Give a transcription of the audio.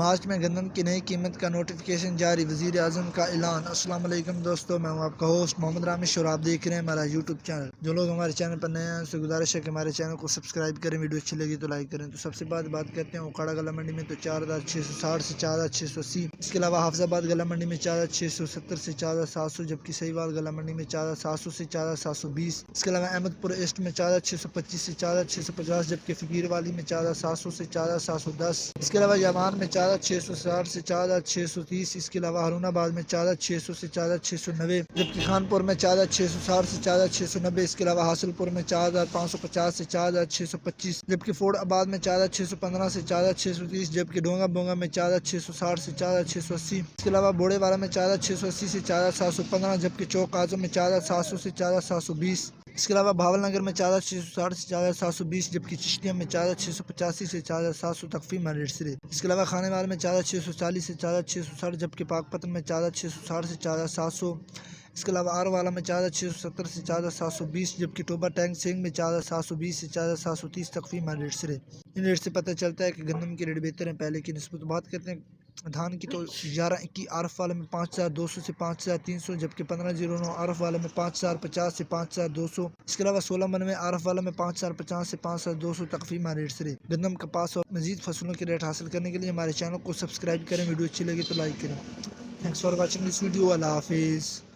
مارچ میں گندم کی نئی قیمت کا نوٹیفکیشن جاری، وزیر اعظم کا اعلان۔ السلام علیکم دوستو، میں ہوں آپ کا ہوسٹ محمد رامش اور آپ دیکھ رہے ہیں ہمارا یوٹیوب چینل۔ جو لوگ ہمارے چینل پر نئے ہیں ان سے گزارش ہے کہ ہمارے چینل کو سبسکرائب کریں، ویڈیو اچھی لگی تو لائک کریں۔ تو سب سے بات کرتے ہیں اوکھاڑا غلہ منڈی میں تو 4660 سے 4680، اس کے علاوہ حافظ آباد غلہ منڈی میں 4670 سے 4700، جبکہ سہیوال غلہ منڈی میں 4700 سے 4720، اس کے علاوہ احمد پور ایسٹ میں 4625 سے 4650، جبکہ فقیر والی میں 4700 سے 4710، اس کے علاوہ یابان میں 4660 سے 4630، اس کے علاوہ ہارون آباد میں 4600 سے 4690، جبکہ خانپور میں 4660 سے 4690، اس کے علاوہ حاصل پور میں 4550 سے 4625، جبکہ فوڑ آباد میں 4615 سے 4630، جبکہ ڈونگا بونگا میں 4660 سے 4680، اس کے علاوہ بوڑے والا میں 4680 سے 4715، جبکہ چوک اعظم میں 4700 سے 4720، اس کے علاوہ بھاول نگر میں 4660 سے 4720، جبکہ چشتیہ میں 4685 سے 4700 تخفیف ریٹ سے، اس کے علاوہ خانے وال میں 4640 سے 4660، جبکہ پاک پتن میں 4660 سے 4700، اس کے علاوہ آر والا میں 4670 سے 4720، جبکہ ٹوبا ٹینک سنگھ میں 4720 سے 4730 تخفیف ریٹ سے۔ ان ریٹ سے پتہ چلتا ہے کہ گندم کے ریٹ بہتر ہیں پہلے کی نسبت۔ بات کرتے ہیں دھان کی تو 1121 عارف والے میں 5200 سے 5300، جبکہ 1509 عارف والے میں 5050 سے 5200، اس کے علاوہ 1699 عارف والے میں 5050 سے 5200 تخفیف ریٹ سے۔ گندم کپاس اور مزید فصلوں کے ریٹ حاصل کرنے کے لیے ہمارے چینل کو سبسکرائب کریں، ویڈیو اچھی لگی تو لائک کریں۔ Thanks for watching this video, اللہ حافظ۔